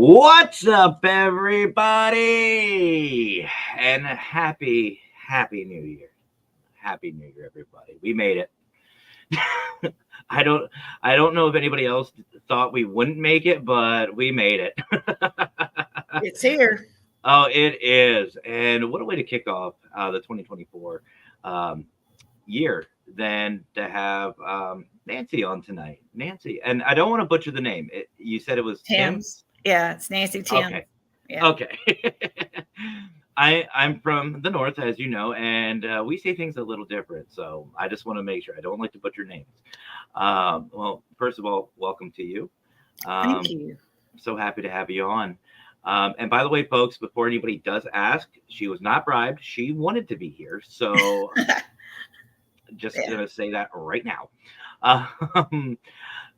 What's up, everybody? And happy New Year. Happy New Year, everybody. We made it. I don't know if anybody else thought we wouldn't make it, but we made it. It's here. Oh, it is. And what a way to kick off the 2024 um, year than to have Nancy on tonight. Nancy. And I don't want to butcher the name. You said it was Tim? Tim's. Yeah, it's Nancy Tim. Okay. Yeah. Okay. I'm from the north, as you know, and we say things a little different. So I just want to make sure I don't like to butcher names. Well, first of all, welcome to you. Thank you. So happy to have you on. And by the way, folks, before anybody does ask, she was not bribed. She wanted to be here. So just going to say that right now.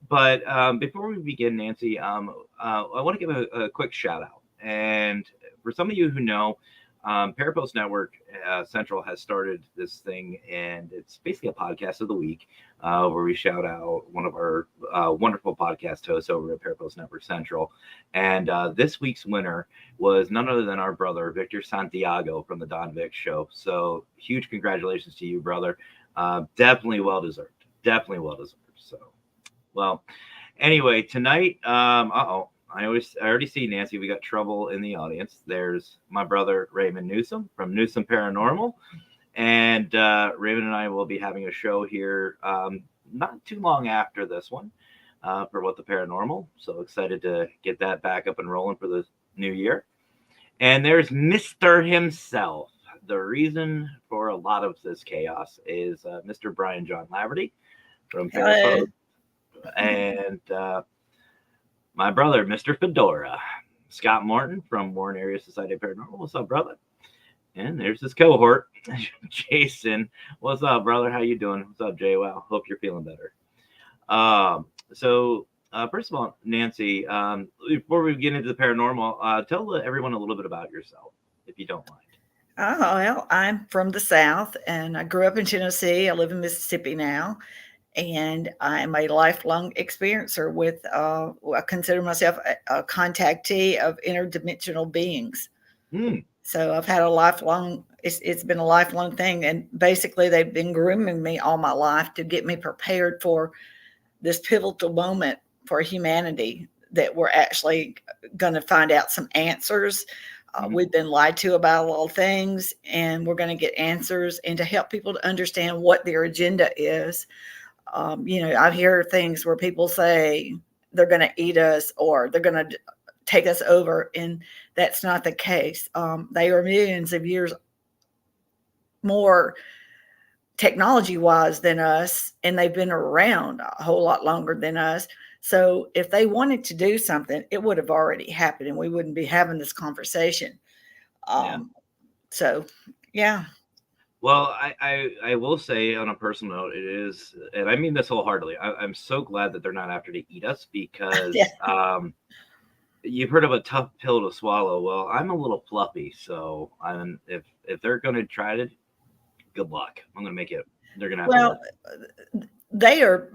But before we begin, Nancy, I want to give a quick shout out. And for some of you who know, Parapost Network Central has started this thing, and it's basically a podcast of the week where we shout out one of our wonderful podcast hosts over at Parapost Network Central. And this week's winner was none other than our brother, Victor Santiago from the Don Vic Show. So huge congratulations to you, brother. Definitely well deserved. Definitely well deserved. So, well, anyway, tonight, I already see Nancy. We got trouble in the audience. There's my brother Raymond Newsom from Newsom Paranormal, and Raymond and I will be having a show here not too long after this one for What the Paranormal. So excited to get that back up and rolling for the new year. And there's Mr. himself. The reason for a lot of this chaos is Mr. Brian John Laverty from Parapost, and my brother, Mr. Fedora, Scott Morton from Warren Area Society of Paranormal. What's up, brother? And there's his cohort, Jason. What's up, brother? How you doing? What's up, Jay? Wow, hope you're feeling better. So first of all, Nancy, before we get into the paranormal, tell everyone a little bit about yourself, if you don't mind. Oh, well, I'm from the South, and I grew up in Tennessee. I live in Mississippi now. And I'm a lifelong experiencer with, I consider myself a contactee of interdimensional beings. So I've had a lifelong, it's been a lifelong thing. And basically, they've been grooming me all my life to get me prepared for this pivotal moment for humanity that we're actually going to find out some answers. We've been lied to about a lot of things, and we're going to get answers and to help people to understand what their agenda is. I hear things where people say they're going to eat us or they're going to take us over, and that's not the case. They are millions of years more technology-wise than us, and they've been around a whole lot longer than us. So if they wanted to do something, it would have already happened, and we wouldn't be having this conversation. So, yeah. Well, I will say on a personal note, it is, and I mean this wholeheartedly, I'm so glad that they're not after to eat us because you've heard of a tough pill to swallow. Well, I'm a little fluffy, so if they're going to try to, good luck. I'm going to make it. They're going to have to. Well, they are.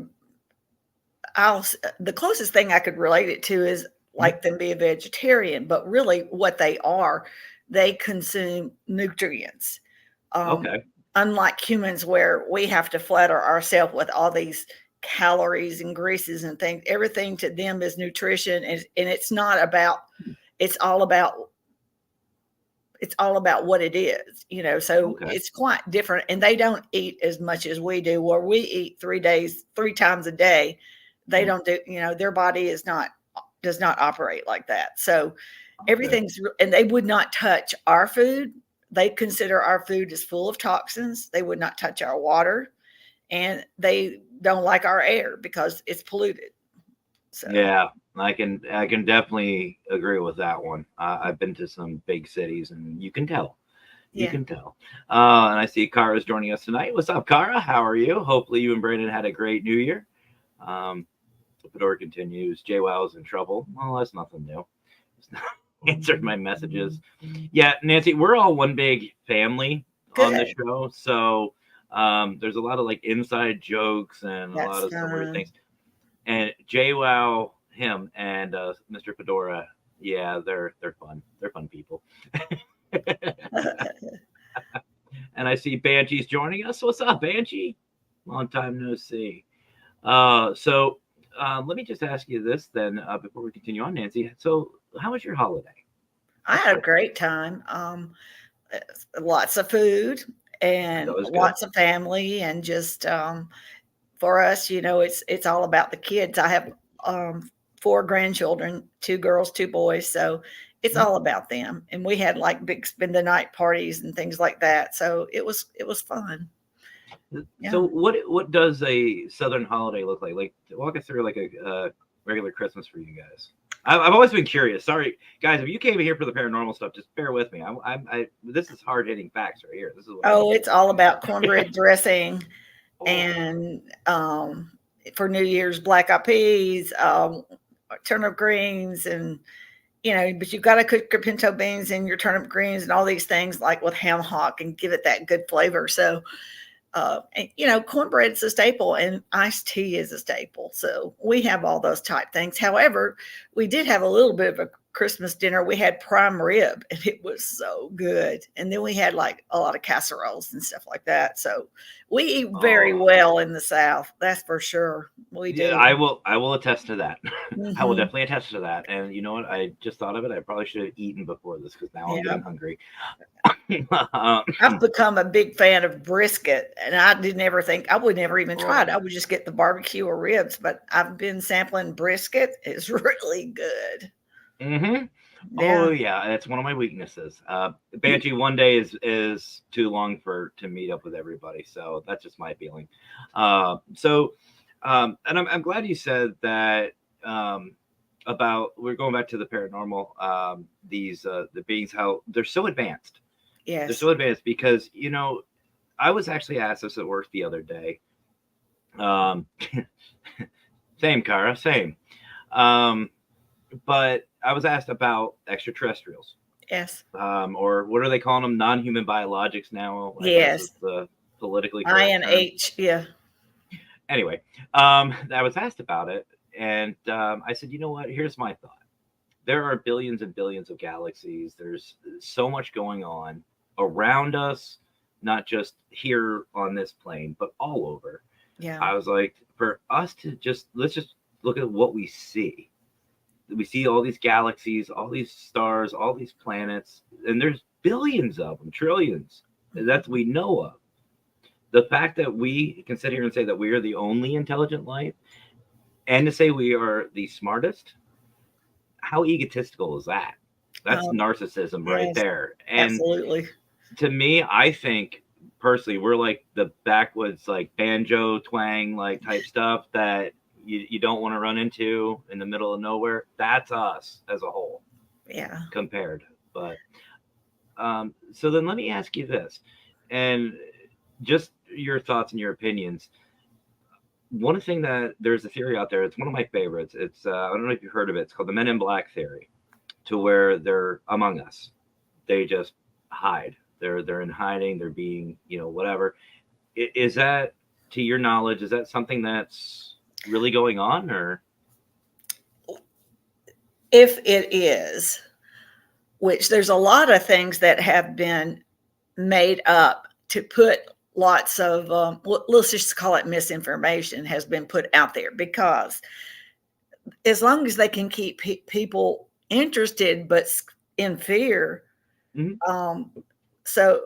The closest thing I could relate it to is like them be a vegetarian, but really what they are, they consume nutrients. Okay. Unlike humans, where we have to flatter ourselves with all these calories and greases and things, everything to them is nutrition, and it's not about. It's all about what it is, So It's quite different, and they don't eat as much as we do. Where we eat 3 times a day, they don't do. Their body does not operate like that. So everything's, and they would not touch our food. They consider our food is full of toxins. They would not touch our water, and they don't like our air because it's polluted. So yeah, I can definitely agree with that one. I've been to some big cities, and you can tell. You can tell. And I see Kara's joining us tonight. What's up, Kara? How are you? Hopefully you and Brandon had a great New Year. Fedora continues. JWoww's in trouble. Well, that's nothing new. Answered my messages. Yeah, Nancy, we're all one big family on the show, so there's a lot of like inside jokes and a lot of some weird things. And JWoww, him and Mr. Fedora Yeah, they're fun. They're fun people. And I see Banshee's joining us. What's up, Banshee? Long time no see. So let me just ask you this then before we continue on, Nancy. So, how was your holiday? I Let's had a start there. great time. Lots of food That and was good. lots of family, and just for us, it's all about the kids. I have four grandchildren, two girls, two boys, so it's Mhm. all about them. And we had like big spend the night parties and things like that. So it was fun. So, Yeah. what does a Southern holiday look like? Like, walk us through like a regular Christmas for you guys. I've always been curious. Sorry, guys, if you came here for the paranormal stuff, just bear with me. This is hard hitting facts right here. This is what I Oh, need it's all about you to cornbread dressing Oh, and for New Year's, black eyed peas, turnip greens, and but you've got to cook your pinto beans and your turnip greens and all these things like with ham hock and give it that good flavor. So, and, cornbread's a staple and iced tea is a staple. So we have all those type things. However, we did have a little bit of a Christmas dinner. We had prime rib and it was so good. And then we had like a lot of casseroles and stuff like that. So we eat very oh, well in the South. That's for sure. We yeah. do. I will attest to that. I will Hmm. definitely attest to that. And you know what? I just thought of it. I probably should have eaten before this because now I'm Yeah. getting hungry. I've become a big fan of brisket, and I did never think I would never even try Oh. it. I would just get the barbecue or ribs, but I've been sampling brisket. It's really good. Mm-hmm. Oh Yeah. yeah, it's one of my weaknesses. Banshee one day is too long for to meet up with everybody, so that's just my feeling. And I'm glad you said that um, about we're going back to the paranormal. These the beings how they're so advanced. They're Yes. so advanced because I was actually asked this at work the other day. Um, Same, Kara, same. Um, but I was asked about extraterrestrials, Yes. or what are they calling them? Non-human biologics now, I guess is Yes. the politically correct term. INH. Yeah. Anyway, I was asked about it, and I said, you know what? Here's my thought. There are billions and billions of galaxies. There's so much going on around us, not just here on this plane, but all over. Yeah. I was like, for us to just let's just look at what we see. We see all these galaxies, all these stars, all these planets, and there's billions of them, trillions that we know of. The fact that we can sit here and say that we are the only intelligent life and to say we are the smartest, how egotistical is that? That's Um, narcissism right yes. there. And Absolutely. to me, I think personally, we're like the backwoods, like banjo twang, like type stuff that you don't want to run into in the middle of nowhere. That's us as a whole Yeah. compared. But so then let me ask you this, and just your thoughts and your opinions. One thing that there's a theory out there. It's one of my favorites. It's I don't know if you've heard of it. It's called the Men in Black theory, to where they're among us. They just hide. They're in hiding. They're being whatever. Is that to your knowledge? Is that something that's really going on, or If it is, which there's a lot of things that have been made up to put lots of let's just call it misinformation has been put out there because as long as they can keep people interested but in fear, Mhm. um, so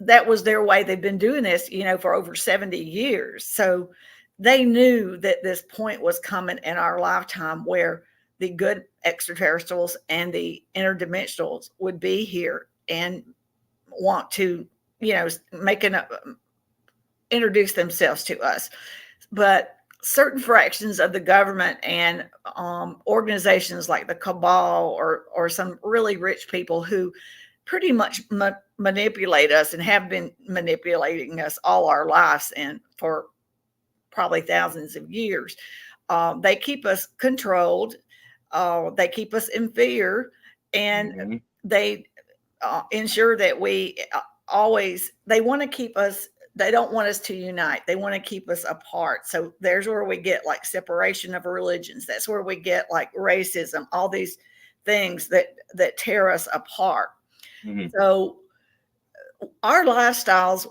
that was their way. They've been doing this for over 70 years, so they knew that this point was coming in our lifetime where the good extraterrestrials and the interdimensionals would be here and want to make an introduce themselves to us. But certain fractions of the government and organizations like the cabal or some really rich people who pretty much manipulate us and have been manipulating us all our lives and for probably thousands of years. They keep us controlled. They keep us in fear, and Mhm. they ensure that we always they want to keep us, they don't want us to unite, they want to keep us apart. So there's where we get like separation of religions, that's where we get like racism, all these things that tear us apart. Hmm. So our lifestyles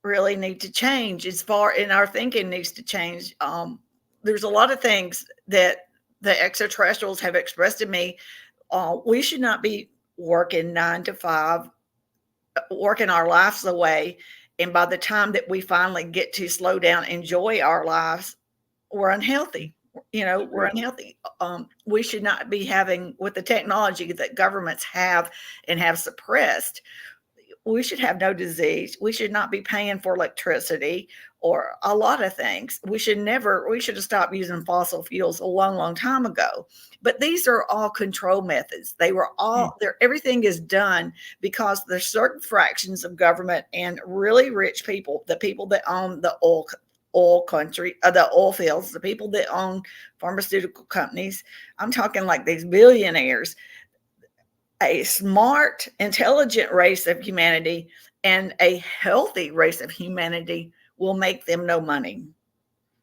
really need to change as far, and our thinking needs to change. There's a lot of things that the extraterrestrials have expressed to me. We should not be working 9 to 5, working our lives away. And by the time that we finally get to slow down, enjoy our lives, we're unhealthy. We're Agreed. unhealthy. We should not be having, with the technology that governments have and have suppressed, we should have no disease. We should not be paying for electricity or a lot of things. We should have stopped using fossil fuels a long, long time ago. But these are all control methods. They were Mm. all there. Everything is done because there's certain fractions of government and really rich people, the people that own the the oil fields, the people that own pharmaceutical companies. I'm talking like these billionaires. A smart, intelligent race of humanity and a healthy race of humanity will make them no money.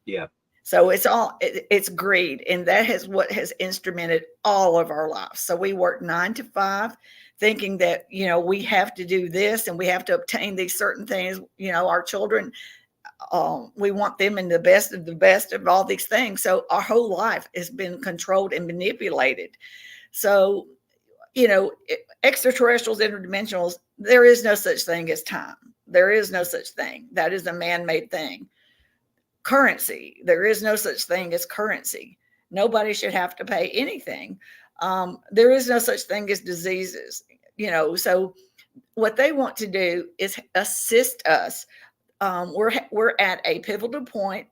Yeah. So it's greed, and that is what has instrumented all of our lives. So we work 9 to 5, thinking that we have to do this and we have to obtain these certain things. Our children, we want them in the best of all these things. So our whole life has been controlled and manipulated. So extraterrestrials, interdimensionals, there is no such thing as time. There is no such thing. That is a man made thing. Currency, there is no such thing as currency. Nobody should have to pay anything. There is no such thing as diseases. So what they want to do is assist us. We're at a pivotal point.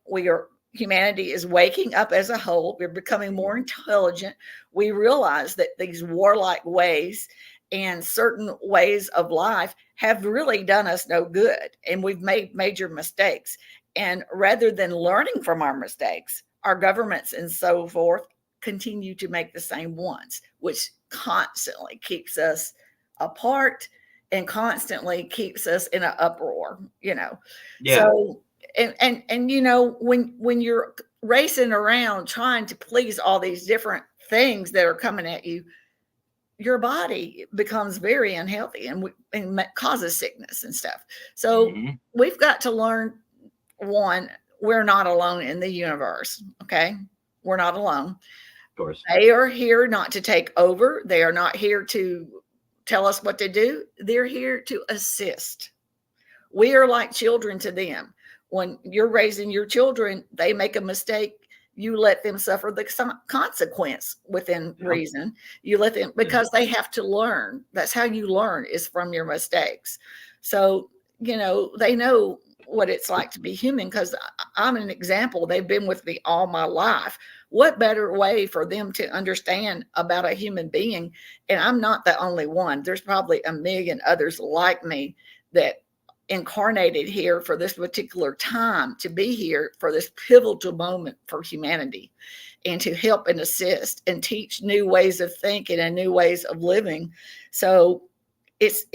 Humanity is waking up as a whole. We're becoming more Mhm. intelligent. We realize that these warlike ways and certain ways of life have really done us no good, and we've made major mistakes. And rather than learning from our mistakes, our governments and so forth continue to make the same ones, which constantly keeps us apart and constantly keeps us in an uproar. Yeah. So and when you're racing around trying to please all these different things that are coming at you, your body becomes very unhealthy and causes sickness and stuff. So Hmm. we've got to learn, one, we're not alone in the universe. Okay, we're not alone. Of course. They are here not to take over. They are not here to tell us what to do. They're here to assist. We are like children to them. When you're raising your children, they make a mistake, you let them suffer the consequence within Yeah. reason. You let them, Yeah. because they have to learn. That's how you learn, is from your mistakes. So, they know what it's like to be human, because I'm an example. They've been with me all my life. What better way for them to understand about a human being? And I'm not the only one. There's probably a million others like me that incarnated here for this particular time, to be here for this pivotal moment for humanity, and to help and assist and teach new ways of thinking and new ways of living. So it's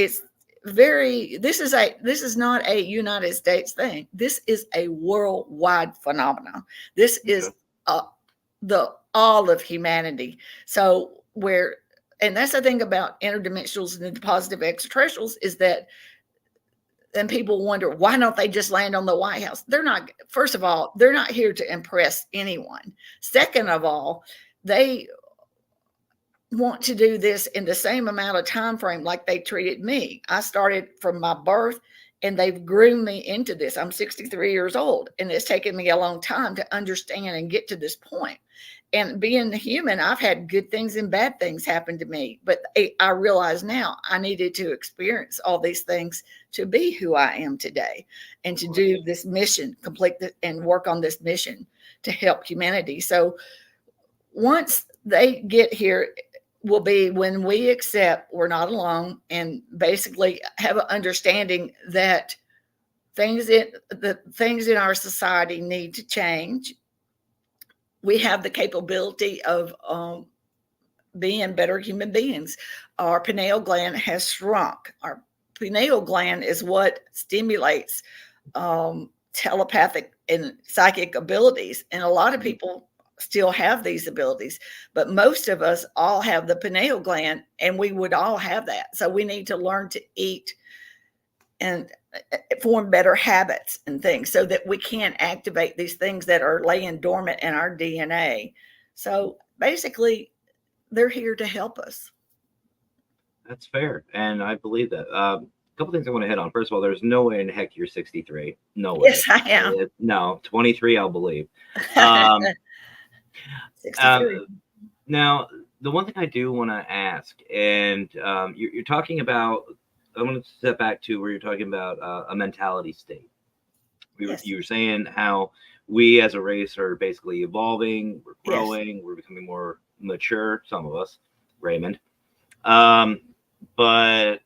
very, this is not a United States thing. This is a worldwide phenomenon. This is Okay. uh, the all of humanity. So where, and that's the thing about interdimensionals and the positive extraterrestrials, is that, and people wonder, why don't they just land on the White House? They're not, first of all, they're not here to impress anyone. Second of all, they want to do this in the same amount of time frame like they treated me. I started from my birth, and they've groomed me into this. I'm 63 years old, and it's taken me a long time to understand and get to this point. And being human, I've had good things and bad things happen to me, but I realize now I needed to experience all these things to be who I am today, and Of to course. do this mission, and work on this mission to help humanity. So once they get here, will be when we accept we're not alone, and basically have an understanding that the things in our society need to change. We have the capability of being better human beings. Our pineal gland has shrunk. Our pineal gland is what stimulates telepathic and psychic abilities. And a lot of Mhm. people still have these abilities, but most of us all have the pineal gland, and we would all have that. So we need to learn to eat and form better habits and things so that we can activate these things that are laying dormant in our DNA. So basically, they're here to help us. That's fair, and I believe that. A couple things I want to hit on. First of all, there's no way in heck you're 63. No Yes, way. I am. No, 23, I'll believe. Um, 63. um, Now, the one thing I do want to ask, and you're talking about, I want to step back to where you're talking about a mentality state. Yes. You were saying how we as a race are basically evolving, we're Yes. growing, we're becoming more mature, some of us, Raymond. Um, but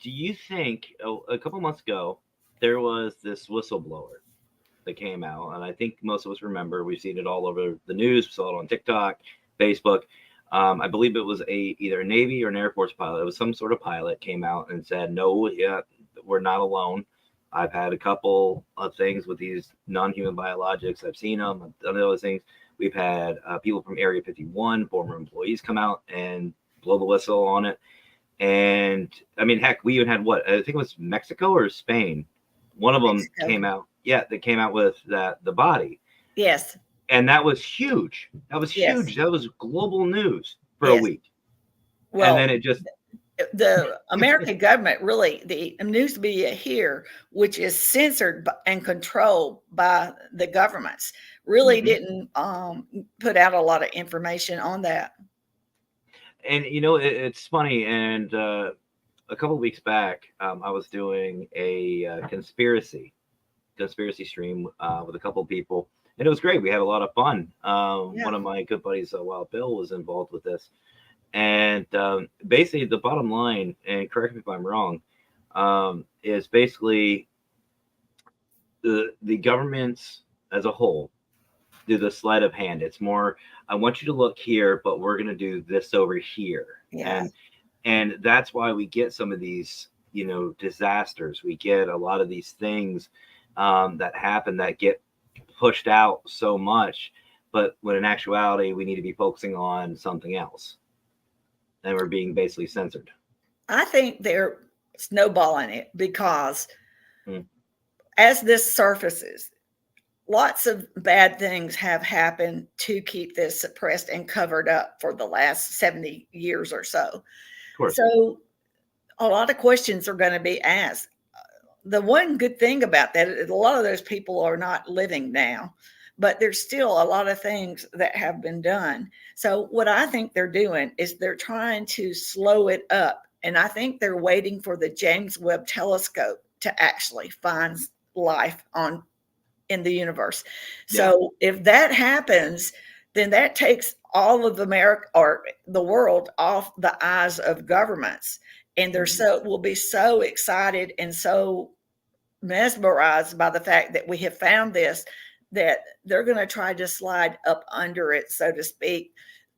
do you think a couple months ago there was this whistleblower that came out, and I think most of us remember. We've seen it all over the news. We saw it on TikTok, Facebook. I believe it was either a Navy or an Air Force pilot. It was some sort of pilot came out and said, "No, yeah, we're not alone. I've had a couple of things with these non-human biologics. I've seen them. I've done those things. We've had people from Area 51, former employees, come out and blow the whistle on it." And I mean, heck, we even had what I think it was Mexico or Spain. One of them Mexico. came out. Yeah, they came out with the body, Yes. and that was huge. That was Yes. huge. That was global news for a Yes. week, and then Well, it just the American government, really, the news media here, which is censored and controlled by the governments, really mhm. didn't put out a lot of information on that. And it's funny. And a couple of weeks back, I was doing a conspiracy stream with a couple of people, and it was great. We had a lot of fun. Yeah. One of my good buddies, Wild Bill, was involved with this. And basically, the bottom line, and correct me if I'm wrong, is basically the governments as a whole do the sleight of hand. It's more, I want you to look here, but we're going to do this over here, Yeah. and that's why we get some of these disasters. We get a lot of these things that happen that get pushed out so much, but when in actuality we need to be focusing on something else, and we're being basically censored. I think they're snowballing it because Hmm. as this surfaces, lots of bad things have happened to keep this suppressed and covered up for the last 70 years or so. Of course. So a lot of questions are going to be asked. The one good thing about that is a lot of those people are not living now, but there's still a lot of things that have been done. So what I think they're doing is they're trying to slow it up. And I think they're waiting for the James Webb telescope to actually find life on in the universe. Yeah. So if that happens, then that takes all of America or the world off the eyes of governments. And they're Mhm. so will be so excited and so mesmerized by the fact that we have found this that they're going to try to slide up under it, so to speak,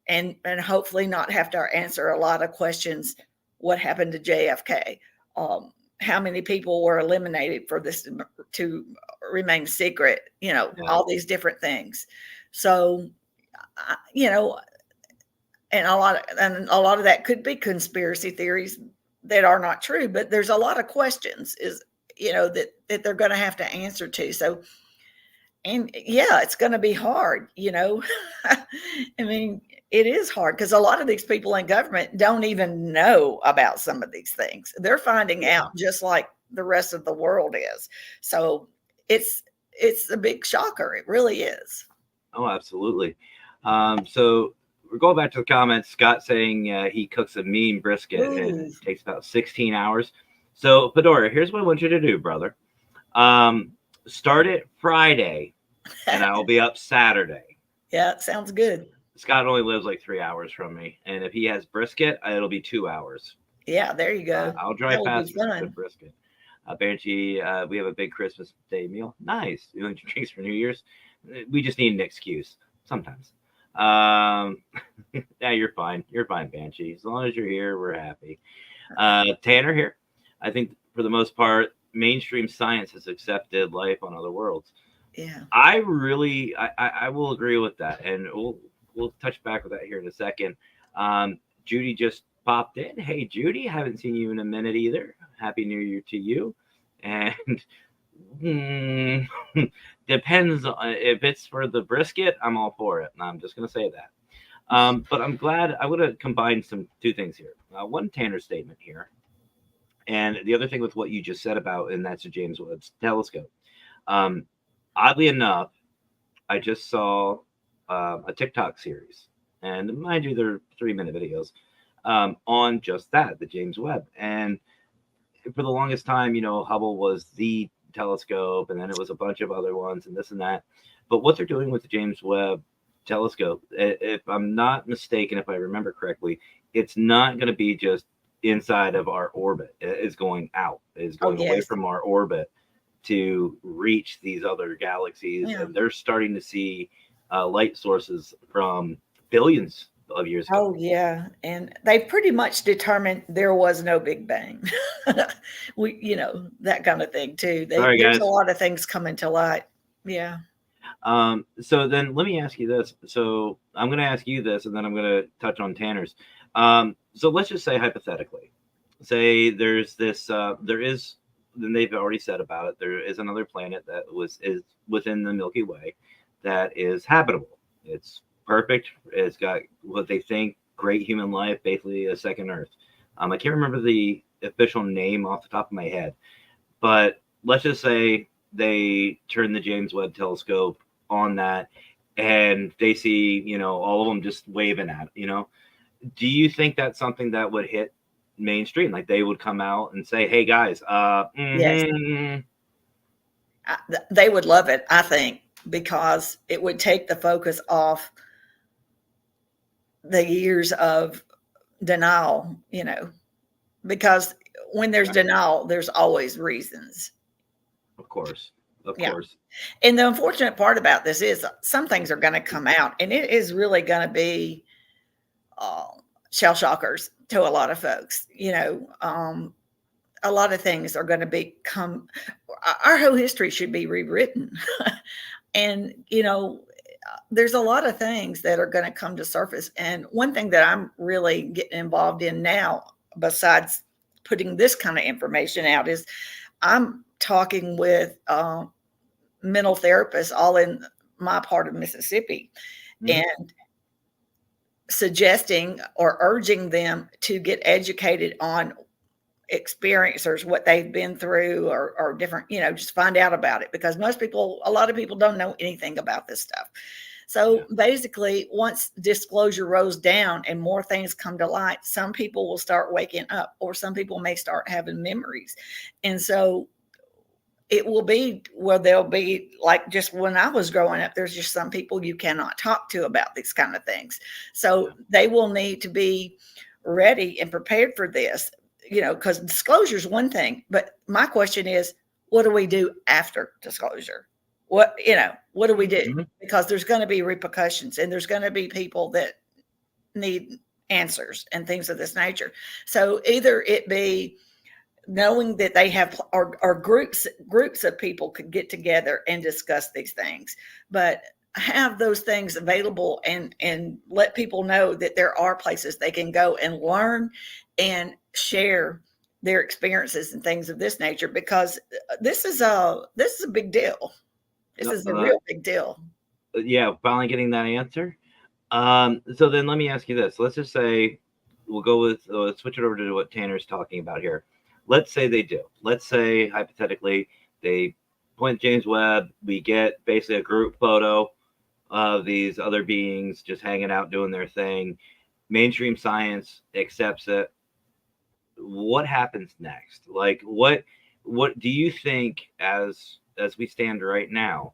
and hopefully not have to answer a lot of questions. What happened to JFK? Um, how many people were eliminated for this to remain secret? Yeah. All these different things. So, you know, and a lot of that could be conspiracy theories that are not true, but there's a lot of questions that they're going to have to answer to. So, and yeah, it's going to be hard. I mean, it is hard because a lot of these people in government don't even know about some of these things. They're finding out Yeah. just like the rest of the world is. So it's a big shocker. It really is. Oh, absolutely. So we're going back to the comments. Scott saying he cooks a mean brisket and Ooh. it takes about 16 hours. So Fedora, here's what I want you to do, brother. Um, Start it Friday, and I will be up Saturday. Yeah, it sounds good. Scott only lives like 3 hours from me, and if he has brisket, it'll be 2 hours. Yeah, there you go. I'll That drive will be past for some good fun. brisket. Banshee, we have a big Christmas Day meal. Nice. You want your drinks for New Year's? We just need an excuse sometimes. Um, yeah, you're fine. You're fine, Banshee. As long as you're here, we're happy. Tanner here. I think for the most part, mainstream science has accepted life on other worlds. Yeah. I will agree with that, and we'll touch back with that here in a second. Judy just popped in. Hey, Judy, haven't seen you in a minute either. Happy New Year to you. And mm, depends if it's for the brisket. I'm all for it. I'm just gonna say that. But I'm glad I would have combined some two things here. One Tanner statement here, and the other thing with what you just said about, and that's the James Webb Telescope. Um, Oddly enough, I just saw a TikTok series, and mind you, they're 3-minute videos on just that, the James Webb. And for the longest time, Hubble was the telescope, and then it was a bunch of other ones, and this and that. But what they're doing with the James Webb telescope, if I'm not mistaken, if I remember correctly, it's not going to be just inside of our orbit. It's going out. It's Oh, going away yes. from our orbit to reach these other galaxies, Yeah. and they're starting to see light sources from billions of years ago. Oh, yeah. And they pretty much determined there was no Big Bang. That kind of thing too. Sorry, There's a guys. lot of things coming to light. Yeah. So then let me ask you this. So I'm going to ask you this, and then I'm going to touch on Tanner's. So let's just say hypothetically, say there's this, there is, then they've already said about it. There is another planet that is within the Milky Way that is habitable. It's perfect. It's got what they think great human life, basically a second Earth. I can't remember the official name off the top of my head, but let's just say they turn the James Webb Telescope on that, and they see, all of them just waving at it. Do you think that's something that would hit mainstream? Like they would come out and say, "Hey guys, Yes. They would love it, I think, because it would take the focus off the years of denial, because when there's denial, there's always reasons. of course, of Yeah. course, And the unfortunate part about this is some things are going to come out, and it is really going to be uh, shell shockers to a lot of folks. A lot of things are going to become, our whole history should be rewritten. And, there's a lot of things that are going to come to surface. And one thing that I'm really getting involved in now, besides putting this kind of information out, is I'm talking with mental therapists all in my part of Mississippi, Mhm. and suggesting or urging them to get educated on experiencers, what they've been through, or different, just find out about it, because a lot of people don't know anything about this stuff. Yeah. So basically, once disclosure rolls down and more things come to light, some people will start waking up, or some people may start having memories. And so it will be where there'll be, like, just when I was growing up, there's just some people you cannot talk to about these kind of things. So Yeah. they will need to be ready and prepared for this, because disclosure is one thing. But my question is, what do we do after disclosure? What do we do? Mhm. Because there's going to be repercussions, and there's going to be people that need answers and things of this nature. So either it be knowing that they have, or groups of people could get together and discuss these things, but have those things available, and let people know that there are places they can go and learn and share their experiences and things of this nature, because this is a big deal. This No, is a real big deal. yeah, finally getting that answer. So then let me ask you this. Let's just say we'll go with, let's switch it over to what Tanner's talking about here. Let's say they do. Let's say hypothetically they point James Webb. We get basically a group photo of these other beings just hanging out doing their thing. Mainstream science accepts it. What happens next? Like what do you think as we stand right now?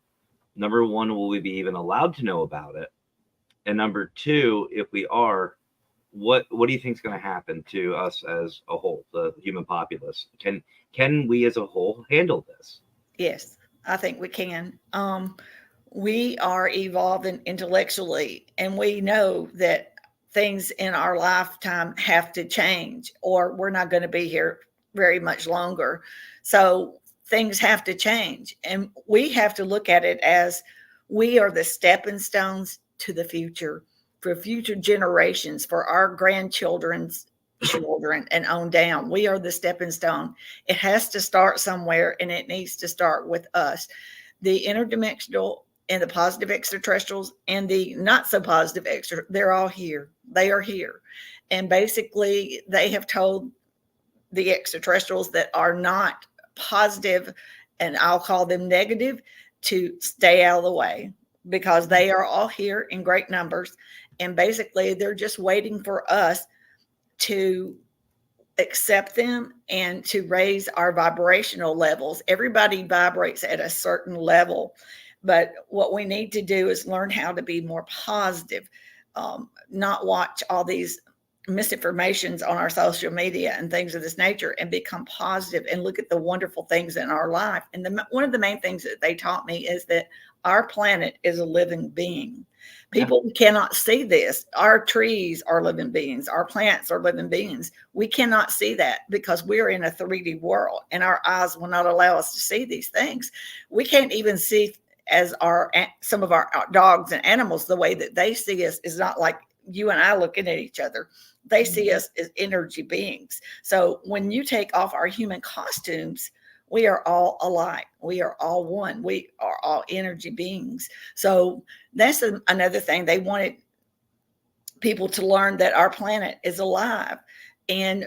Number one, will we be even allowed to know about it? And number two, if we are, what do you think is going to happen to us as a whole, the human populace? Can we as a whole handle this? Yes, I think we can. We are evolving intellectually, and we know that things in our lifetime have to change, or we're not going to be here very much longer. So things have to change. And we have to look at it as we are the stepping stones to the future for future generations, for our grandchildren's children and on down. We are the stepping stone. It has to start somewhere, and it needs to start with us. The interdimensional and the positive extraterrestrials and the not so positive extra, they're all here. They are here. And basically, they have told the extraterrestrials that are not positive, and I'll call them negative, to stay out of the way, because they are all here in great numbers. And basically, they're just waiting for us to accept them and to raise our vibrational levels. Everybody vibrates at a certain level, but what we need to do is learn how to be more positive, not watch all these misinformations on our social media and things of this nature, and become positive and look at the wonderful things in our life. And one of the main things that they taught me is that our planet is a living being. People cannot see this. Our trees are living beings. Our plants are living beings. We cannot see that because we're in a 3D world, and our eyes will not allow us to see these things. We can't even see as some of our dogs and animals. The way that they see us is not like you and I looking at each other. They see us as energy beings. So when you take off our human costumes, we are all alike. We are all one. We are all energy beings. So that's another thing. They wanted people to learn that our planet is alive, and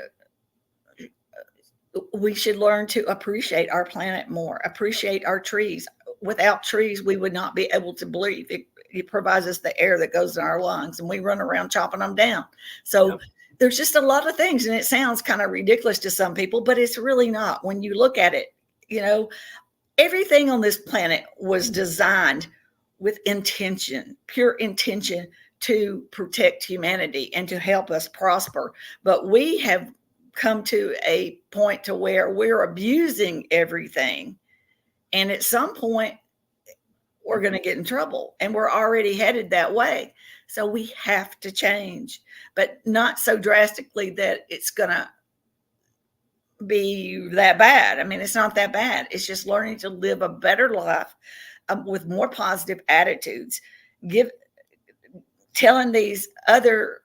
we should learn to appreciate our planet more, appreciate our trees. Without trees, we would not be able to breathe. It provides us the air that goes in our lungs, and we run around chopping them down. So there's just a lot of things, and it sounds kind of ridiculous to some people, but it's really not. When you look at it, everything on this planet was designed with intention, pure intention, to protect humanity and to help us prosper. But we have come to a point to where we're abusing everything. And at some point, we're going to get in trouble, and we're already headed that way. So we have to change, but not so drastically that it's going to be that bad. I mean, it's not that bad. It's just learning to live a better life with more positive attitudes. Telling these other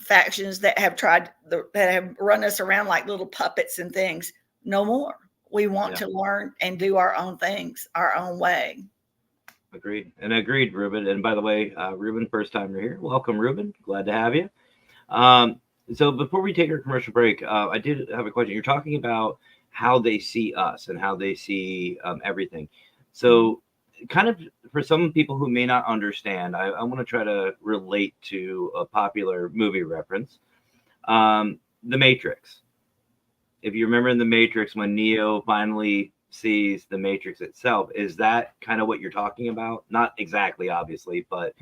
factions that have run us around like little puppets and things, no more. We want to learn and do our own things our own way. Agreed, Ruben. And by the way, Ruben, first time you're here. Welcome, Ruben. Glad to have you. So before we take our commercial break, I did have a question. You're talking about how they see us and how they see everything. So kind of for some people who may not understand, I want to try to relate to a popular movie reference, The Matrix. If you remember in The Matrix, when Neo finally sees the Matrix itself, is that kind of what you're talking about? Not exactly, obviously, but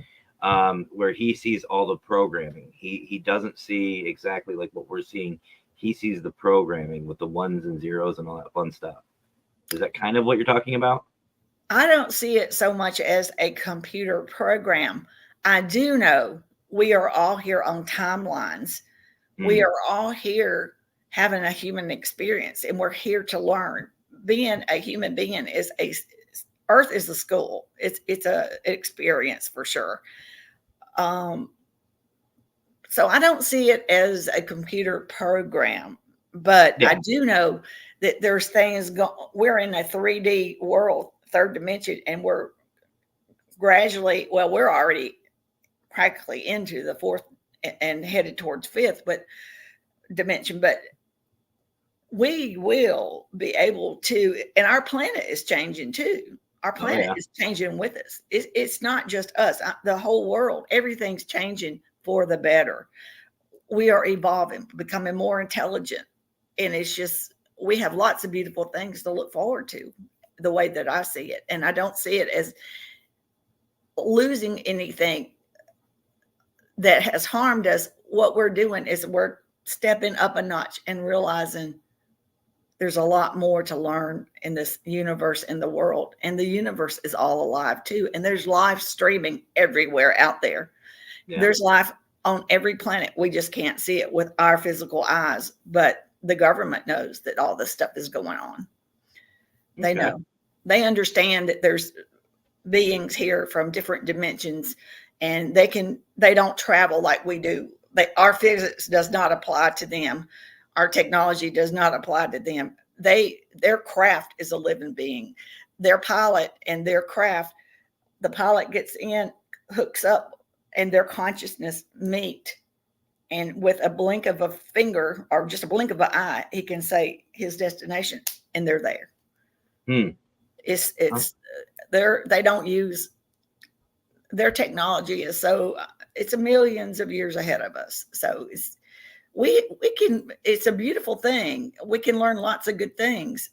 where he sees all the programming. He doesn't see exactly like what we're seeing. He sees the programming with the ones and zeros and all that fun stuff. Is that kind of what you're talking about? I don't see it so much as a computer program. I do know we are all here on timelines. We are all here having a human experience, and we're here to learn. Being a human being Earth is a school. It's a experience for sure. So I don't see it as a computer program, but I do know that there's things we're in a 3D world, third dimension, and we're we're already practically into the fourth and headed towards fifth dimension, but we will be able to, and our planet is changing too. Our planet is changing with us. It's not just us, the whole world. Everything's changing for the better. We are evolving, becoming more intelligent. And it's just, we have lots of beautiful things to look forward to, the way that I see it. And I don't see it as losing anything that has harmed us. What we're doing is we're stepping up a notch and realizing there's a lot more to learn in this universe, in the world, and the universe is all alive too. And there's live streaming everywhere out there. There's life on every planet. We just can't see it with our physical eyes, but the government knows that all this stuff is going on. They know. They understand that there's beings here from different dimensions, and they don't travel like we do. Our physics does not apply to them. Our technology does not apply to them. Their craft is a living being. Their pilot and their craft, the pilot gets in, hooks up, and their consciousness meet. And with a blink of a finger or just a blink of an eye, he can say his destination, and they're there. It's they don't use their technology is so it's millions of years ahead of us. So it's a beautiful thing. We can learn lots of good things.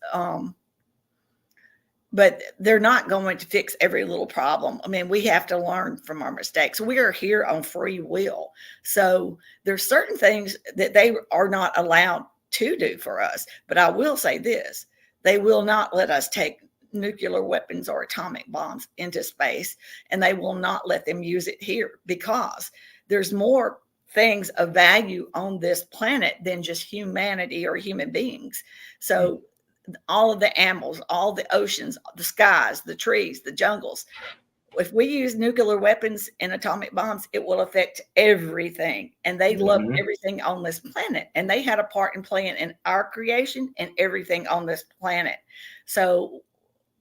But they're not going to fix every little problem. I mean, we have to learn from our mistakes. We are here on free will. So there's certain things that they are not allowed to do for us. But I will say this, they will not let us take nuclear weapons or atomic bombs into space, and they will not let them use it here because there's more things of value on this planet than just humanity or human beings. So all of the animals, all the oceans, the skies, the trees, the jungles. If we use nuclear weapons and atomic bombs, it will affect everything. And they love everything on this planet. And they had a part in playing in our creation and everything on this planet. So,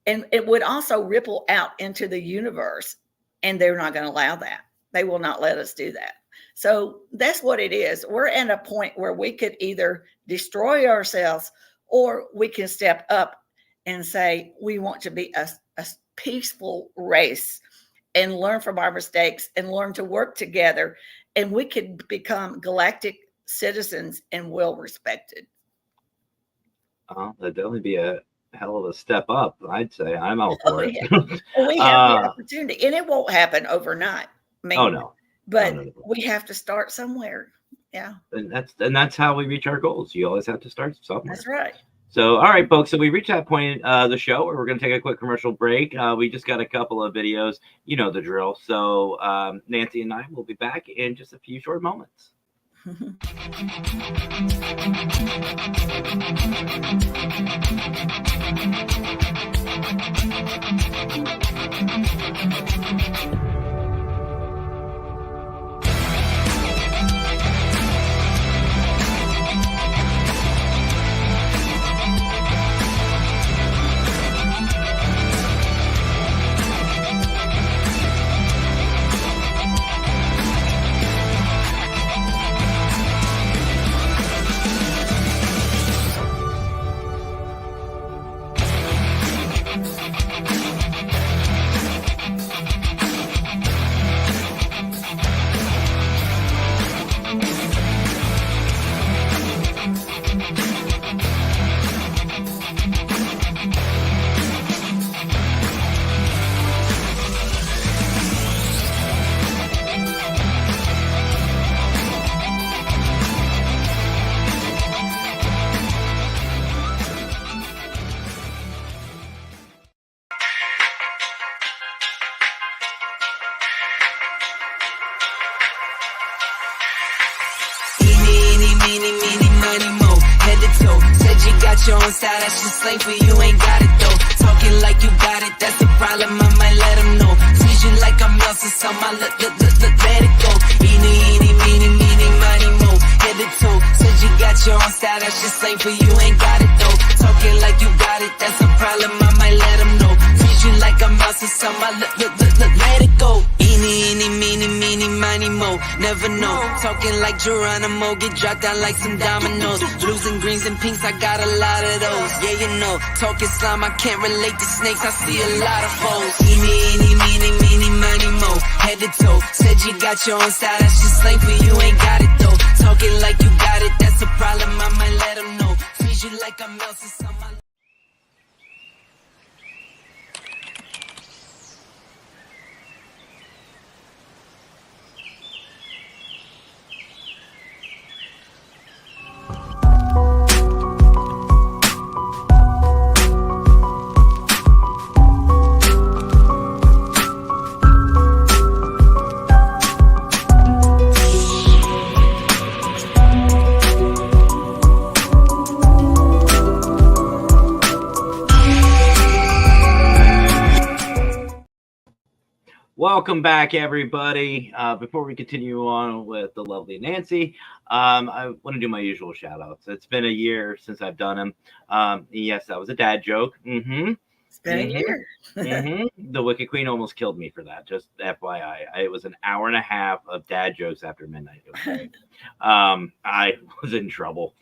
and it would also ripple out into the universe. And they're not going to allow that. They will not let us do that. So that's what it is. We're at a point where we could either destroy ourselves or we can step up and say, we want to be a peaceful race and learn from our mistakes and learn to work together. And we could become galactic citizens and well respected. That'd definitely be a hell of a step up, I'd say. I'm all for it. Yeah. Well, we have the opportunity, and it won't happen overnight. I mean, no. But we have to start somewhere. Yeah. And that's how we reach our goals. You always have to start somewhere. That's right. So, all right, folks. So we reached that point in the show where we're going to take a quick commercial break. We just got a couple of videos. You know the drill. So Nancy and I will be back in just a few short moments. Your own style, that's just slang for you, ain't got it though. Talking like you got it, that's the problem, I might let them know. Squeeze you like I'm melting some, I let it go. Eeny, meeny, miny, mo. Head to toe, said you got your own style, that's just slang for you, ain't got it though. Talking like you got it, that's a problem, I might let them know. Squeeze you like I'm melting some, I let it go. Eeny, meeny, miny, mo. Never know, talking like Geronimo, get dropped down like some dominoes. Blues and greens and pinks, I got a lot of those. Yeah, you know, talking slime, I can't relate to snakes, I see a lot of foes. Eeny, meeny, miny, mo. Head to toe, said you got your own style, that's just slang for you, ain't got it though. Talking like you got it, that's a problem, I might let them know. Freeze you like I'm melting some. Welcome back, everybody. Before we continue on with the lovely Nancy, I want to do my usual shout outs. It's been a year since I've done them. Yes, that was a dad joke. It's been a year. The Wicked Queen almost killed me for that. Just FYI, it was an hour and a half of dad jokes after midnight. Okay? I was in trouble.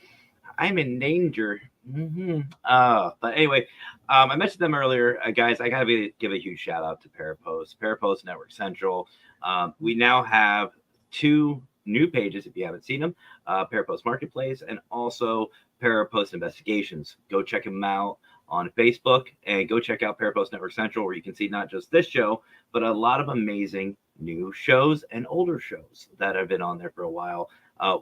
I'm in danger. But anyway, I mentioned them earlier, guys. I gotta give a huge shout out to Parapost Network Central. We now have 2 new pages if you haven't seen them, Parapost Marketplace and also Parapost Investigations. Go check them out on Facebook and go check out Parapost Network Central, where you can see not just this show, but a lot of amazing new shows and older shows that have been on there for a while.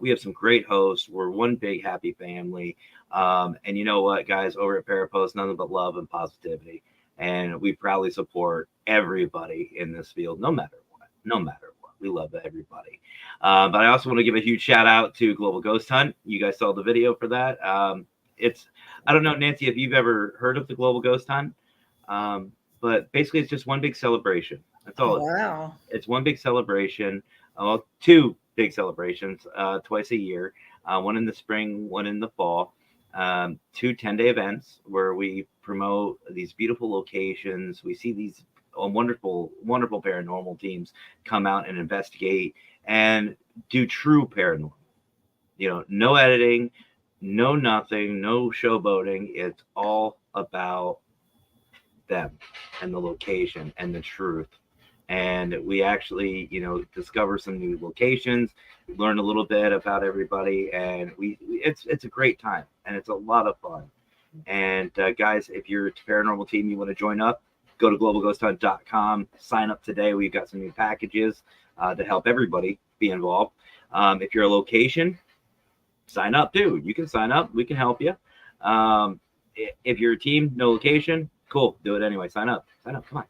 We have some great hosts. We're one big happy family. And you know what, guys, over at Parapost, nothing but love and positivity. And we proudly support everybody in this field, no matter what. No matter what. We love everybody. But I also want to give a huge shout out to Global Ghost Hunt. You guys saw the video for that. I don't know, Nancy, if you've ever heard of the Global Ghost Hunt. But basically, it's just one big celebration. That's all. Wow. It's one big celebration. 2 big celebrations twice a year, one in the spring, one in the fall. 2 10-day events where we promote these beautiful locations. We see these wonderful paranormal teams come out and investigate and do true paranormal. No editing, no nothing, no showboating. It's all about them and the location and the truth. And we actually, discover some new locations, learn a little bit about everybody, and it's a great time and it's a lot of fun. And guys, if you're a paranormal team, you want to join up, go to globalghosthunt.com, sign up today. We've got some new packages to help everybody be involved. If you're a location, sign up too. You can sign up. We can help you. If you're a team, no location, cool. Do it anyway. Sign up. Come on.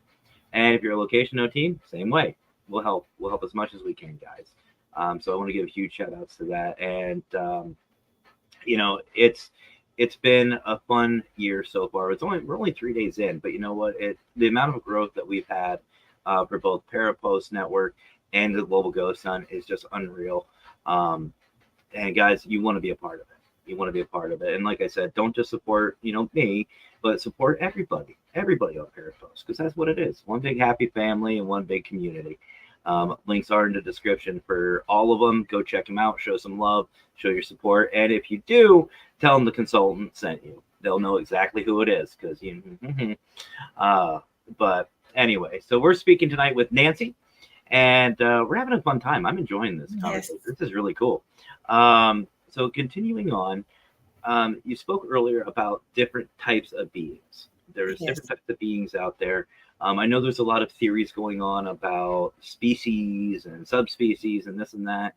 And if you're a location, no team, same way. We'll help as much as we can, guys. So I want to give huge shout outs to that. And, it's been a fun year so far. We're only 3 days in, but you know what? The amount of growth that we've had for both Parapost Network and the Global Ghost Hunt is just unreal. And guys, you want to be a part of it. And like I said, don't just support, me, but support everybody on Parapost, because that's what it is. One big happy family and one big community. Links are in the description for all of them. Go check them out. Show some love. Show your support. And if you do, tell them the consultant sent you. They'll know exactly who it is. But anyway, so we're speaking tonight with Nancy, and we're having a fun time. I'm enjoying this conversation. Yes. This is really cool. So continuing on, you spoke earlier about different types of beings. There's different types of beings out there. I know there's a lot of theories going on about species and subspecies and this and that.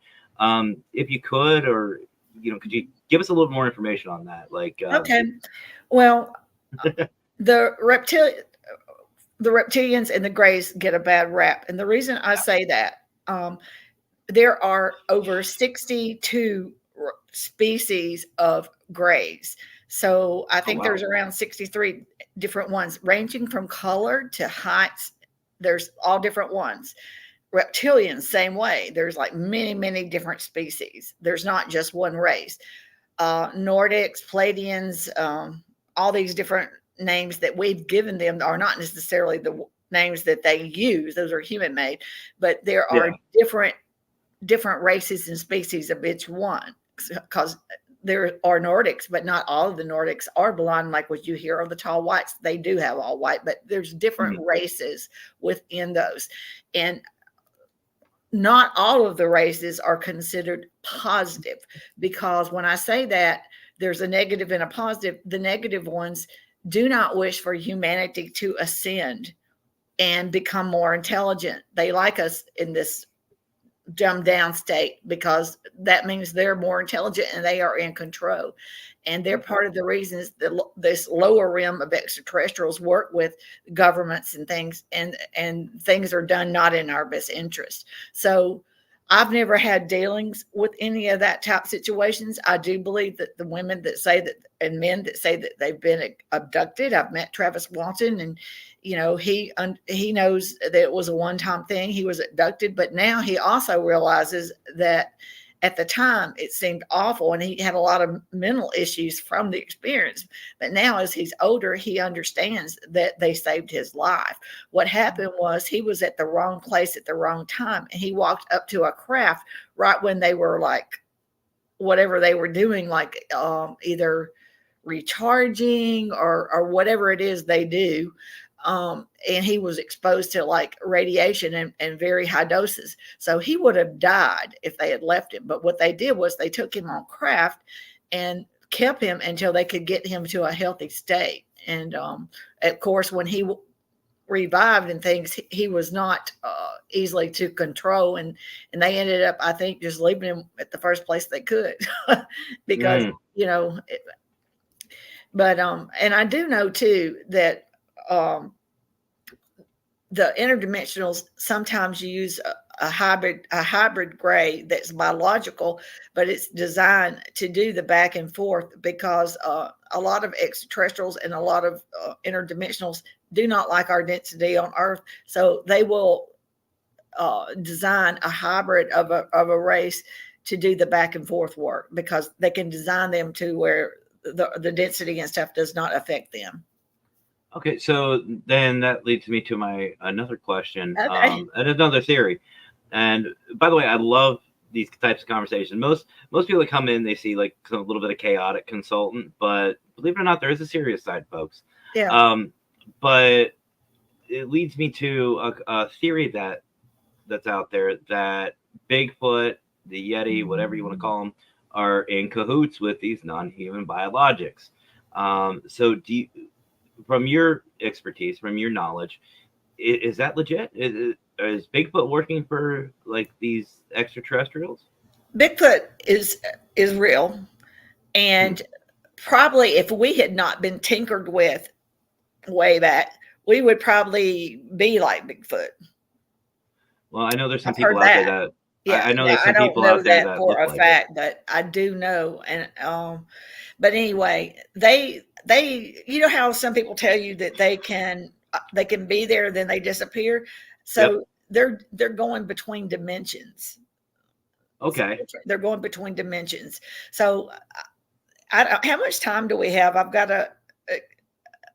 If you could, or could you give us a little more information on that? Okay, well, the reptilians and the Greys get a bad rap, and the reason I say that, there are over 62 species of Greys. So I think there's around 63 different ones, ranging from color to heights. There's all different ones. Reptilians, same way. There's like many different species. There's not just one race. Nordics, Pleiadians, all these different names that we've given them are not necessarily the names that they use. Those are human made, but there are different races and species of each one, because there are Nordics, but not all of the Nordics are blonde like what you hear of the tall whites. They do have all white, but there's different races within those. And not all of the races are considered positive, because when I say that there's a negative and a positive, the negative ones do not wish for humanity to ascend and become more intelligent. They like us in this dumbed down state, because that means they're more intelligent and they are in control. And they're part of the reasons that this lower realm of extraterrestrials work with governments and things, and things are done not in our best interest. So I've never had dealings with any of that type situations. I do believe that the women that say that and men that say that they've been abducted. I've met Travis Walton, and he knows that it was a one-time thing. He was abducted, but now he also realizes that at the time it seemed awful, and he had a lot of mental issues from the experience. But now, as he's older, he understands that they saved his life. What happened was he was at the wrong place at the wrong time, and he walked up to a craft right when they were like whatever they were doing, like either recharging or whatever it is they do. And he was exposed to like radiation and very high doses. So he would have died if they had left him. But what they did was they took him on craft and kept him until they could get him to a healthy state. And of course, when he revived and things, he was not easily to control, and they ended up, I think, just leaving him at the first place they could because but and I do know too that the interdimensionals sometimes use a hybrid gray that's biological, but it's designed to do the back and forth because a lot of extraterrestrials and a lot of interdimensionals do not like our density on Earth, so they will design a hybrid of a race to do the back and forth work because they can design them to where the density and stuff does not affect them. Okay, so then that leads me to my another question, Okay. and another theory. And by the way, I love these types of conversations. Most people that come in, they see like a little bit of chaotic consultant, but believe it or not, there is a serious side, folks. Yeah. But it leads me to a theory that's out there that Bigfoot, the Yeti, whatever you want to call them, are in cahoots with these non-human biologics. So do you, from your expertise, from your knowledge, is that legit? Is Bigfoot working for like these extraterrestrials? Bigfoot is real, and probably if we had not been tinkered with way back, we would probably be like Bigfoot. Well, I know there's some I've heard people out there that. that Yeah, I know now there's I some don't people know out there that that for look a like fact, but I do know. And but anyway, they you know how some people tell you that they can be there, then they disappear. So they're going between dimensions. Okay. They're going between dimensions. So how much time do we have? I've got a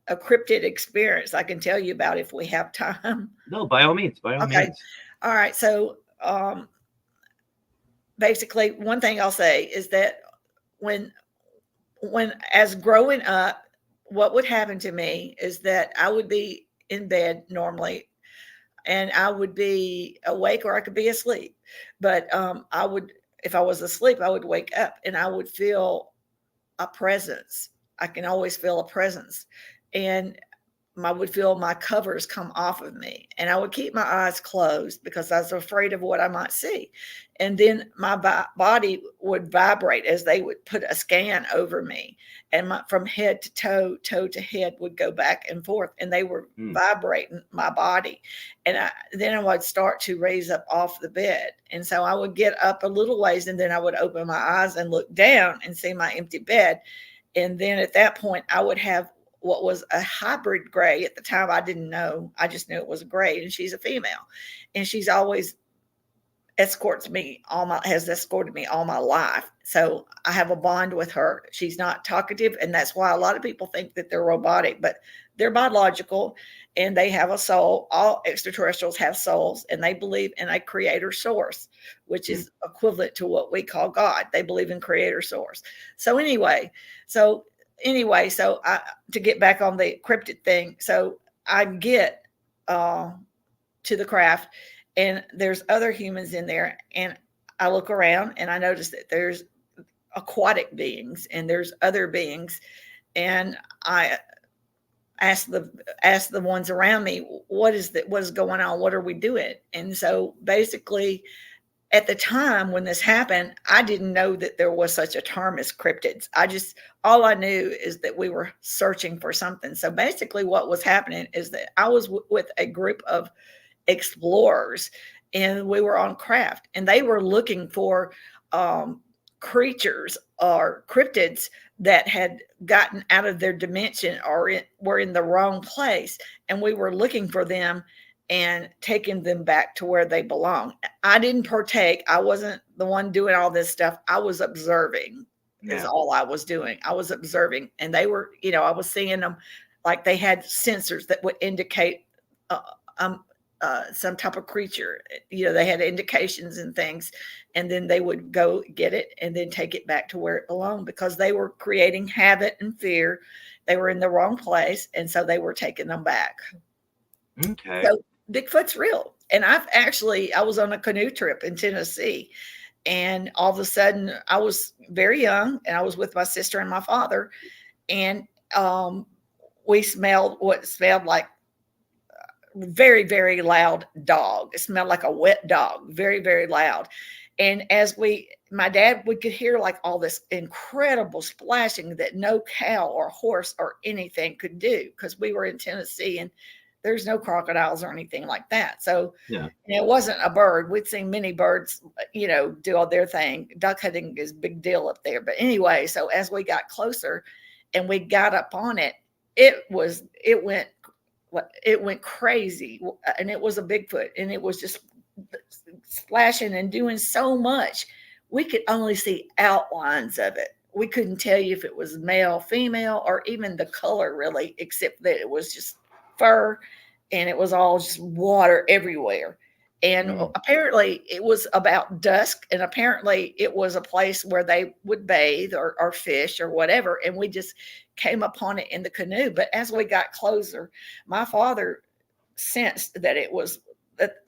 cryptid experience I can tell you about if we have time. No, by all means, by all Okay. means. All right. So basically, one thing I'll say is that when as growing up, what would happen to me is that I would be in bed normally, and I would be awake or I could be asleep. But I would, if I was asleep, I would wake up and I would feel a presence. I can always feel a presence, and I would feel my covers come off of me, and I would keep my eyes closed because I was afraid of what I might see. And then my body would vibrate as they would put a scan over me, and from head to toe to head would go back and forth, and they were vibrating my body. And then I would start to raise up off the bed, and so I would get up a little ways, and then I would open my eyes and look down and see my empty bed. And then at that point, I would have what was a hybrid gray. At the time, I didn't know. I just knew it was a gray, and she's a female, and she's always has escorted me all my life. So I have a bond with her. She's not talkative, and that's why a lot of people think that they're robotic, but they're biological, and they have a soul. All extraterrestrials have souls, and they believe in a creator source, which is equivalent to what we call God. They believe in creator source. So to get back on the cryptid thing, so I get to the craft, and there's other humans in there, and I look around and I notice that there's aquatic beings and there's other beings, and I ask the ones around me, what is going on? What are we doing? And so basically, at the time when this happened, I didn't know that there was such a term as cryptids. All I knew is that we were searching for something. So basically what was happening is that I was with a group of explorers, and we were on craft, and they were looking for creatures or cryptids that had gotten out of their dimension or were in the wrong place, and we were looking for them and taking them back to where they belong. I didn't partake. I wasn't the one doing all this stuff. I was observing is all I was doing. I was observing, and they were, I was seeing them like they had sensors that would indicate uh, um, some type of creature. They had indications and things, and then they would go get it and then take it back to where it belonged, because they were creating havoc and fear. They were in the wrong place, and so they were taking them back. Okay. So Bigfoot's real. And I was on a canoe trip in Tennessee, and all of a sudden I was very young, and I was with my sister and my father, and we smelled what smelled like very, very loud dog. It smelled like a wet dog, very, very loud. And my dad, we could hear like all this incredible splashing that no cow or horse or anything could do, because we were in Tennessee and there's no crocodiles or anything like that. So it wasn't a bird. We'd seen many birds, do all their thing. Duck hunting is a big deal up there. But anyway, so as we got closer and we got up on it, it went crazy, and it was a Bigfoot, and it was just splashing and doing so much. We could only see outlines of it. We couldn't tell you if it was male, female, or even the color really, except that it was just fur, and it was all just water everywhere. And apparently it was about dusk, and apparently it was a place where they would bathe or fish or whatever. And we just came upon it in the canoe. But as we got closer, my father sensed that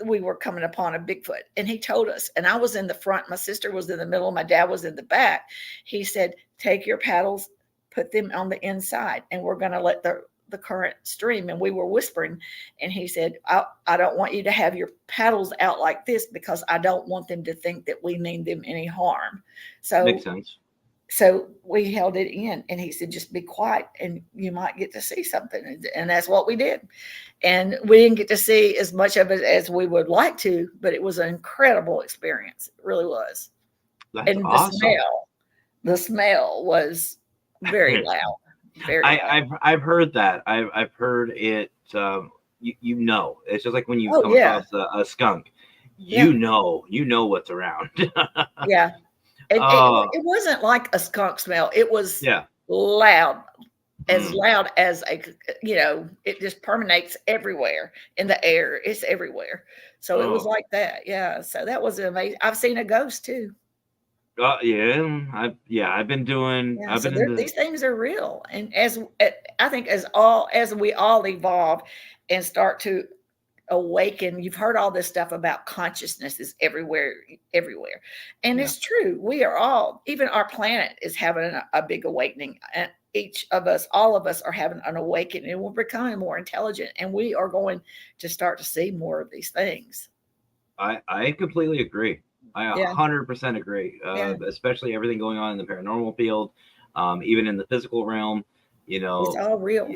we were coming upon a Bigfoot, and he told us. And I was in the front, my sister was in the middle, my dad was in the back. He said, take your paddles, put them on the inside, and we're going to let the current stream. And we were whispering, and he said, I don't want you to have your paddles out like this, because I don't want them to think that we mean them any harm. So makes sense. So we held it in, and he said, just be quiet and you might get to see something. And that's what we did. And we didn't get to see as much of it as we would like to, but it was an incredible experience. It really was. That's awesome. The smell was very loud. I've heard that. I've heard it. It's just like when you come across a skunk. You know what's around. Yeah. It wasn't like a skunk smell. It was loud, as loud as it just permeates everywhere in the air. It's everywhere. So it was like that. Yeah. So that was amazing. I've seen a ghost too. I've been doing. These things are real, and I think as we all evolve and start to awaken, you've heard all this stuff about consciousness is everywhere, and it's true. We are all, even our planet is having a big awakening, and all of us are having an awakening, and we're becoming more intelligent, and we are going to start to see more of these things. I completely agree. I 100% agree, especially everything going on in the paranormal field, even in the physical realm. It's all real.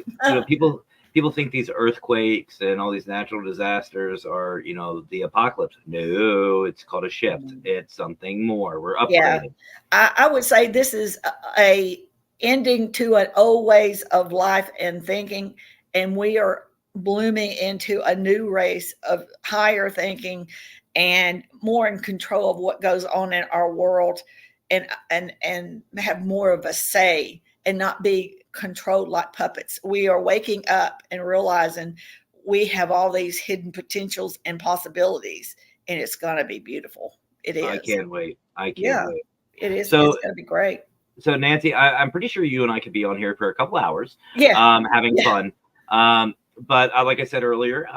People think these earthquakes and all these natural disasters are, the apocalypse. No, it's called a shift. It's something more. We're upgrading. I would say this is a ending to an old ways of life and thinking, and we are blooming into a new race of higher thinking and more in control of what goes on in our world, and have more of a say and not be controlled like puppets. We are waking up and realizing we have all these hidden potentials and possibilities, and it's going to be beautiful. It is. I can't wait. Wait. It is. So, it's going to be great. So Nancy, I'm pretty sure you and I could be on here for a couple hours. Having fun. But like I said earlier,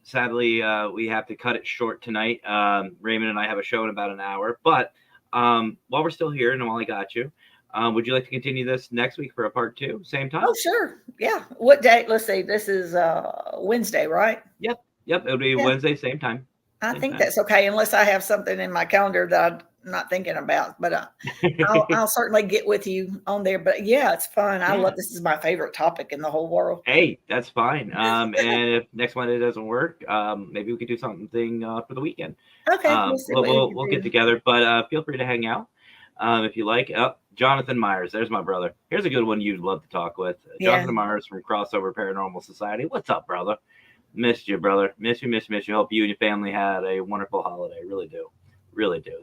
sadly, we have to cut it short tonight. Raymond and I have a show in about an hour. But while we're still here and while I got you, would you like to continue this next week for a part 2, same time? Oh, sure. Yeah. What day? Let's see. This is Wednesday, right? Yep. It'll be Wednesday, same time. I think that's okay, unless I have something in my calendar that not thinking about. But I'll certainly get with you on there. But yeah, it's fun. I love this. Is my favorite topic in the whole world. Hey, that's fine. And if next Monday doesn't work, maybe we could do something for the weekend. Okay, we'll get together. But feel free to hang out if you like. Jonathan Myers, there's my brother. Here's a good one you'd love to talk with. Jonathan Myers from Crossover Paranormal Society. What's up, brother? Missed you, brother. Miss you. Hope you and your family had a wonderful holiday. Really do.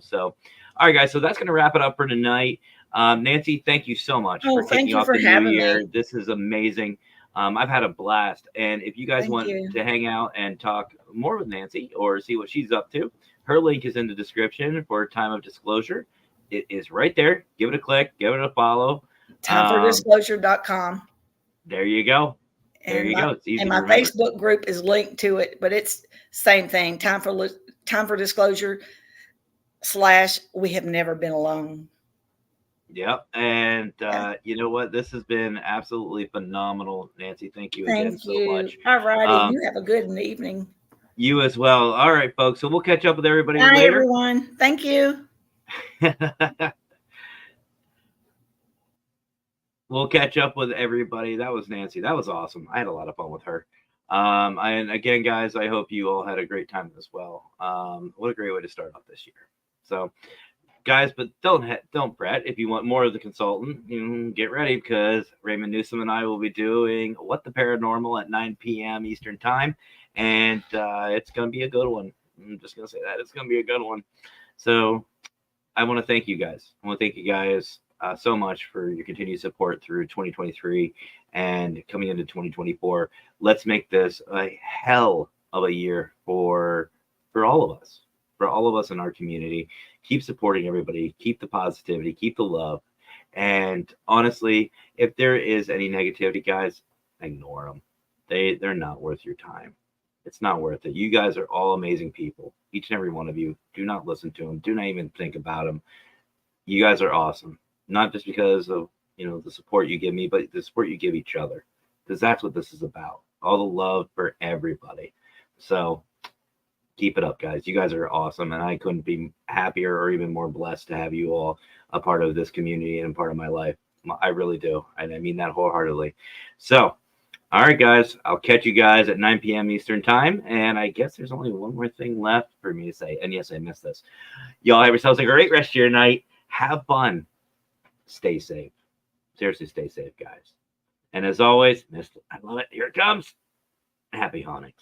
So, all right, guys. So that's going to wrap it up for tonight. Nancy, thank you so much for kicking off the new year. This is amazing. I've had a blast. And if you guys want to hang out and talk more with Nancy or see what she's up to, her link is in the description for Time of Disclosure. It is right there. Give it a click. Give it a follow. TimeForDisclosure.com. There you go. There you go. It's easy and my Facebook group is linked to it, but it's same thing. Time for Disclosure / We Have Never Been Alone. Yep. And you know what? This has been absolutely phenomenal, Nancy. Thank you again so much. All righty. You have a good evening. You as well. All right, folks. So we'll catch up with everybody later. Bye, everyone. Thank you. We'll catch up with everybody. That was Nancy. That was awesome. I had a lot of fun with her. And again, guys, I hope you all had a great time as well. What a great way to start off this year. So, guys, but don't fret. If you want more of the consultant, get ready because Raymond Newsom and I will be doing What the Paranormal at 9 p.m. Eastern Time, and it's going to be a good one. I'm just going to say that. It's going to be a good one. So I want to thank you guys. I want to thank you guys so much for your continued support through 2023 and coming into 2024. Let's make this a hell of a year for all of us in our community. Keep supporting everybody, keep the positivity, keep the love. And honestly, if there is any negativity, guys, ignore them. They're not worth your time. It's not worth it. You guys are all amazing people. Each and every one of you. Do not listen to them. Do not even think about them. You guys are awesome. Not just because of, the support you give me, but the support you give each other. Because that's what this is about. All the love for everybody. So keep it up, guys. You guys are awesome. And I couldn't be happier or even more blessed to have you all a part of this community and a part of my life. I really do. And I mean that wholeheartedly. So, all right, guys. I'll catch you guys at 9 p.m. Eastern Time. And I guess there's only one more thing left for me to say. And yes, I missed this. Y'all have yourselves a great rest of your night. Have fun. Stay safe. Seriously, stay safe, guys. And as always, I love it. Here it comes. Happy Hanukkah.